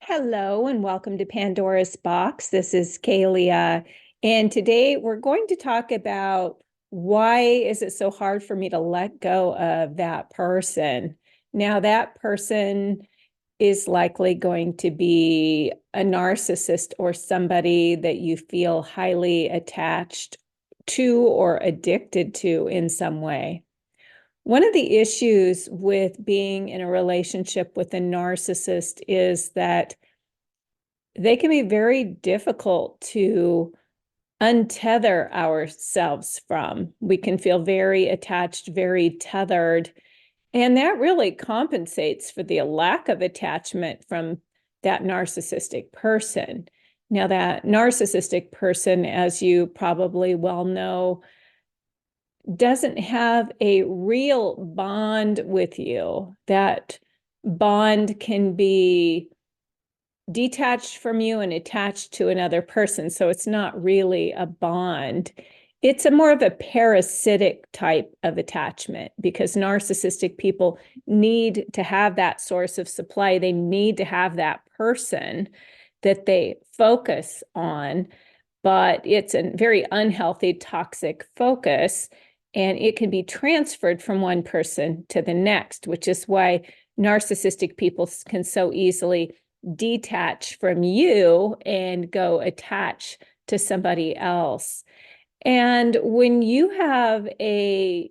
Hello and welcome to Pandora's Box. This is Kalia, and today we're going to talk about why is it so hard for me to let go of that person. Now, that person is likely going to be a narcissist or somebody that you feel highly attached to or addicted to in some way. One of the issues with being in a relationship with a narcissist is that they can be very difficult to untether ourselves from. We can feel very attached, very tethered, and that really compensates for the lack of attachment from that narcissistic person. Now, that narcissistic person, as you probably well know, doesn't have a real bond with you. That bond can be detached from you and attached to another person. So it's not really a bond. It's a more of a parasitic type of attachment because narcissistic people need to have that source of supply. They need to have that person that they focus on, but it's a very unhealthy, toxic focus, and it can be transferred from one person to the next, which is why narcissistic people can so easily detach from you and go attach to somebody else. And when you have a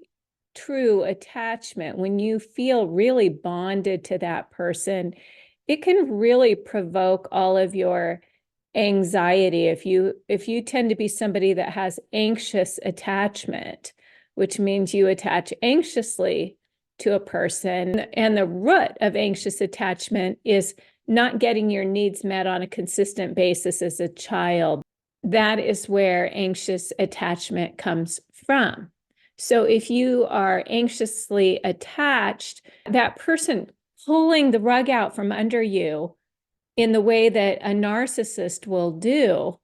true attachment, when you feel really bonded to that person, it can really provoke all of your anxiety. If you tend to be somebody that has anxious attachment, which means you attach anxiously to a person, and the root of anxious attachment is not getting your needs met on a consistent basis as a child. That is where anxious attachment comes from. So if you are anxiously attached, that person pulling the rug out from under you in the way that a narcissist will do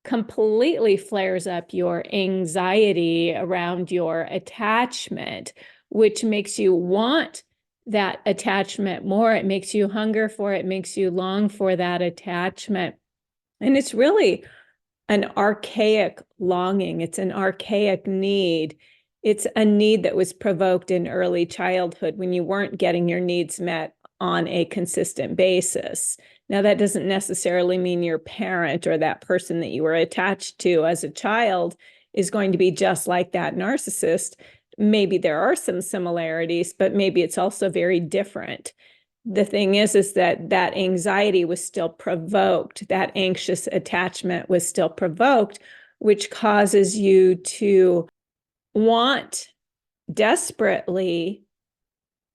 completely flares up your anxiety around your attachment, which makes you want that attachment more. It makes you hunger for it, makes you long for that attachment. And it's really an archaic longing. It's an archaic need. It's a need that was provoked in early childhood when you weren't getting your needs met on a consistent basis. Now, that doesn't necessarily mean your parent or that person that you were attached to as a child is going to be just like that narcissist. Maybe there are some similarities, but maybe it's also very different. The thing is that anxiety was still provoked. That anxious attachment was still provoked, which causes you to want desperately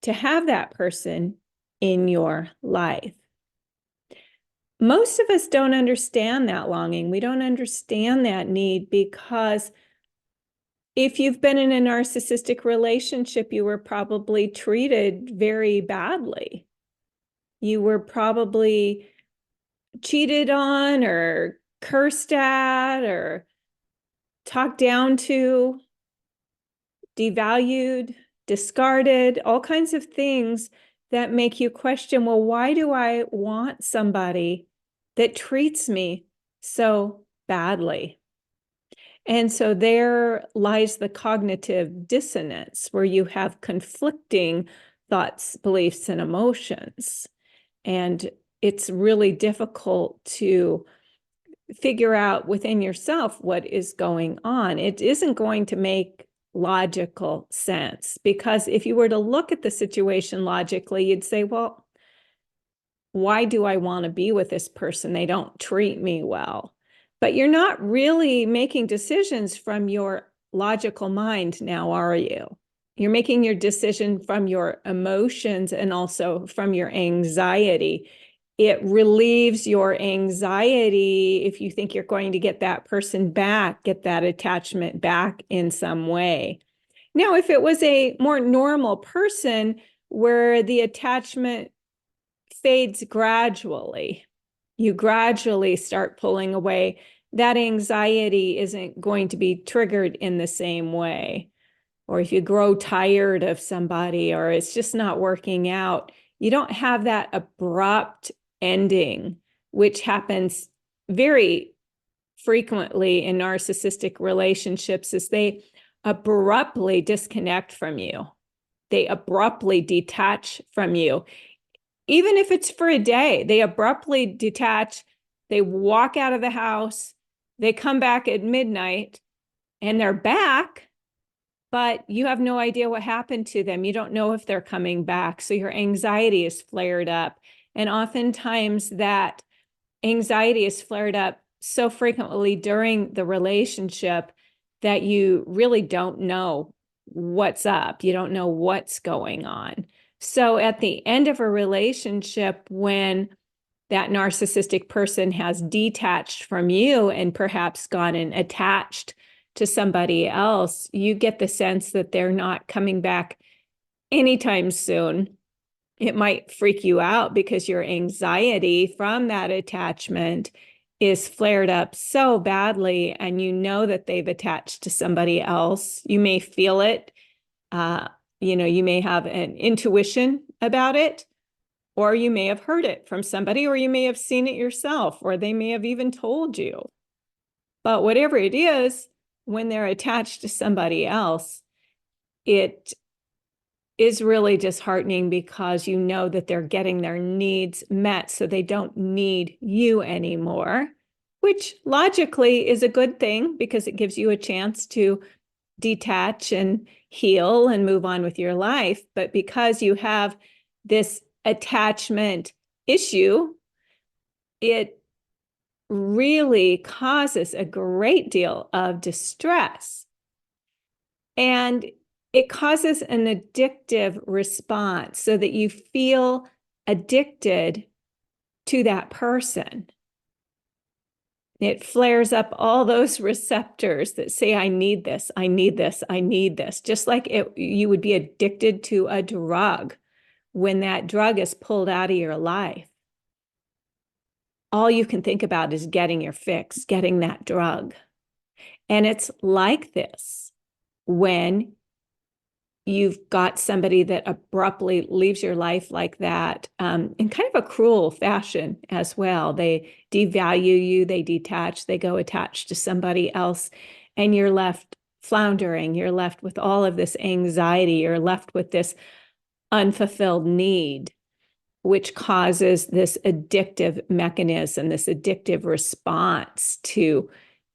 to have that person in your life. Most of us don't understand that longing. We don't understand that need because if you've been in a narcissistic relationship, you were probably treated very badly. You were probably cheated on or cursed at or talked down to, devalued, discarded, all kinds of things that make you question, well, why do I want somebody that treats me so badly? And so there lies the cognitive dissonance where you have conflicting thoughts, beliefs, and emotions. And it's really difficult to figure out within yourself what is going on. It isn't going to make logical sense because if you were to look at the situation logically, you'd say, well, why do I want to be with this person? They don't treat me well. But you're not really making decisions from your logical mind now, are you? You're making your decision from your emotions and also from your anxiety. It relieves your anxiety if you think you're going to get that person back, get that attachment back in some way. Now, if it was a more normal person where the attachment fades gradually, you gradually start pulling away, that anxiety isn't going to be triggered in the same way. Or if you grow tired of somebody or it's just not working out, you don't have that abrupt ending, which happens very frequently in narcissistic relationships, is they abruptly disconnect from you. They abruptly detach from you. Even if it's for a day, they abruptly detach. They walk out of the house. They come back at midnight and they're back, but you have no idea what happened to them. You don't know if they're coming back. So your anxiety is flared up. And oftentimes that anxiety is flared up so frequently during the relationship that you really don't know what's up. You don't know what's going on. So at the end of a relationship, when that narcissistic person has detached from you and perhaps gone and attached to somebody else, you get the sense that they're not coming back anytime soon. It might freak you out because your anxiety from that attachment is flared up so badly, and you know that they've attached to somebody else. You may feel it. You may have an intuition about it, or you may have heard it from somebody, or you may have seen it yourself, or they may have even told you. But whatever it is, when they're attached to somebody else, it is really disheartening because you know that they're getting their needs met, so they don't need you anymore, which logically is a good thing because it gives you a chance to detach and heal and move on with your life. But because you have this attachment issue, it really causes a great deal of distress. And it causes an addictive response so that you feel addicted to that person. It flares up all those receptors that say, I need this, I need this, I need this. Just like you would be addicted to a drug when that drug is pulled out of your life. All you can think about is getting your fix, getting that drug. And it's like this when you've got somebody that abruptly leaves your life like that, in kind of a cruel fashion as well. They devalue you, they detach, they go attached to somebody else, and you're left floundering. You're left with all of this anxiety. You're left with this unfulfilled need, which causes this addictive mechanism, this addictive response to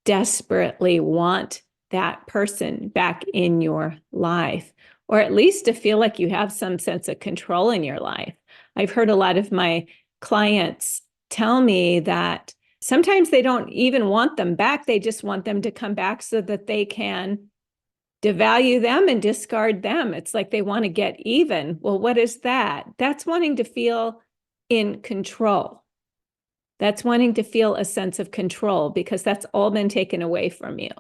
desperately want that person back in your life, or at least to feel like you have some sense of control in your life. I've heard a lot of my clients tell me that sometimes they don't even want them back. They just want them to come back so that they can devalue them and discard them. It's like they want to get even. Well, what is that? That's wanting to feel in control. That's wanting to feel a sense of control because that's all been taken away from you.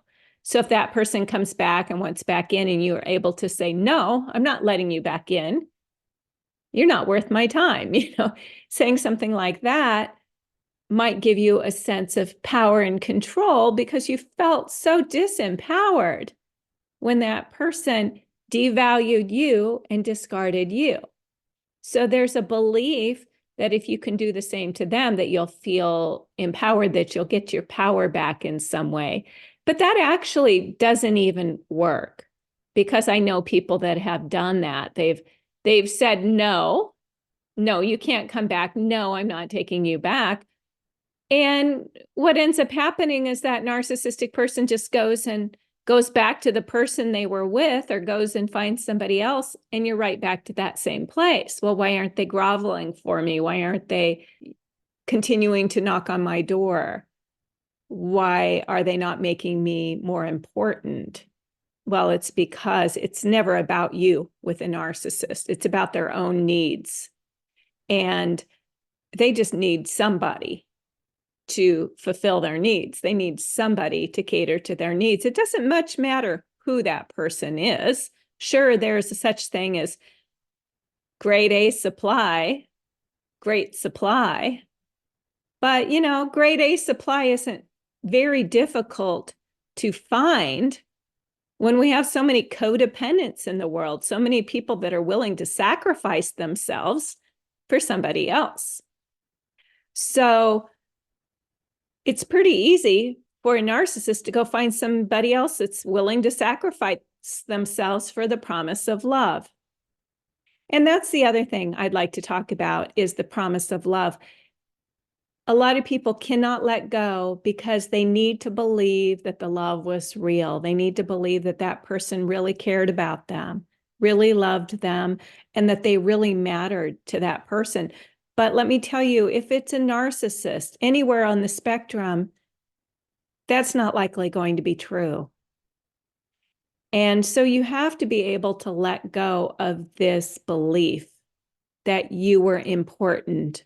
So if that person comes back and wants back in and you are able to say, no, I'm not letting you back in. You're not worth my time. Saying something like that might give you a sense of power and control because you felt so disempowered when that person devalued you and discarded you. So there's a belief that if you can do the same to them, that you'll feel empowered, that you'll get your power back in some way. But that actually doesn't even work because I know people that have done that. They've said, no, you can't come back. No, I'm not taking you back. And what ends up happening is that narcissistic person just goes back to the person they were with or goes and finds somebody else, and you're right back to that same place. Well, why aren't they groveling for me? Why aren't they continuing to knock on my door? Why are they not making me more important? Well, it's because it's never about you with a narcissist. It's about their own needs. And they just need somebody to fulfill their needs. They need somebody to cater to their needs. It doesn't much matter who that person is. Sure, there's a such thing as grade A supply, great supply. But, grade A supply isn't very difficult to find when we have so many codependents in the world, so many people that are willing to sacrifice themselves for somebody else. So it's pretty easy for a narcissist to go find somebody else that's willing to sacrifice themselves for the promise of love. And that's the other thing I'd like to talk about is the promise of love. A lot of people cannot let go because they need to believe that the love was real. They need to believe that that person really cared about them, really loved them, and that they really mattered to that person. But let me tell you, if it's a narcissist anywhere on the spectrum, that's not likely going to be true. And so you have to be able to let go of this belief that you were important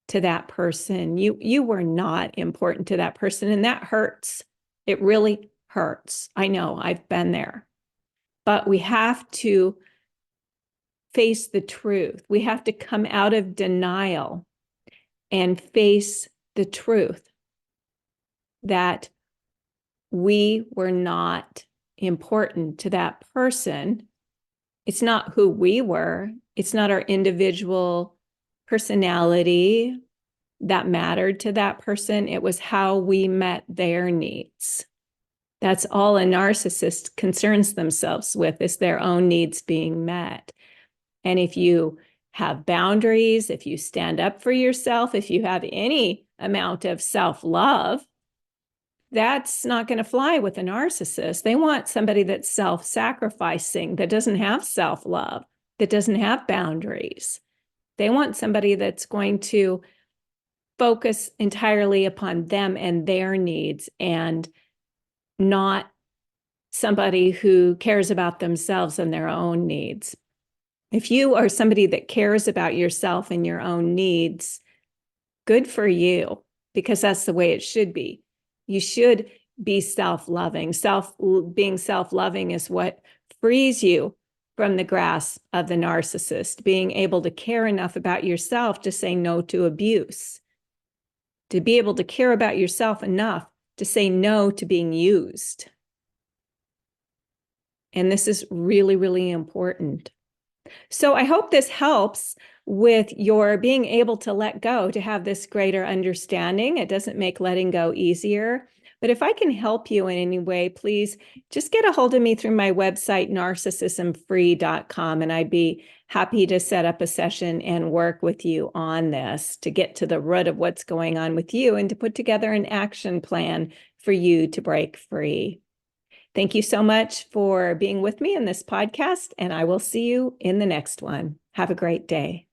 to that person. You were not important to that person, and that hurts. It really hurts. I know, I've been there. But we have to face the truth. We have to come out of denial and face the truth that we were not important to that person. It's not who we were. It's not our individual personality that mattered to that person. It was how we met their needs. That's all a narcissist concerns themselves with, is their own needs being met. And if you have boundaries, if you stand up for yourself, if you have any amount of self-love, that's not going to fly with a narcissist. They want somebody that's self-sacrificing, that doesn't have self-love, that doesn't have boundaries. They want somebody that's going to focus entirely upon them and their needs, and not somebody who cares about themselves and their own needs. If you are somebody that cares about yourself and your own needs, good for you, because that's the way it should be. You should be self-loving. Being self-loving is what frees you from the grasp of the narcissist, being able to care enough about yourself to say no to abuse, to be able to care about yourself enough to say no to being used. And this is really, really important. So I hope this helps with your being able to let go, to have this greater understanding. It doesn't make letting go easier. But if I can help you in any way, please just get a hold of me through my website, narcissismfree.com, and I'd be happy to set up a session and work with you on this to get to the root of what's going on with you and to put together an action plan for you to break free. Thank you so much for being with me in this podcast, and I will see you in the next one. Have a great day.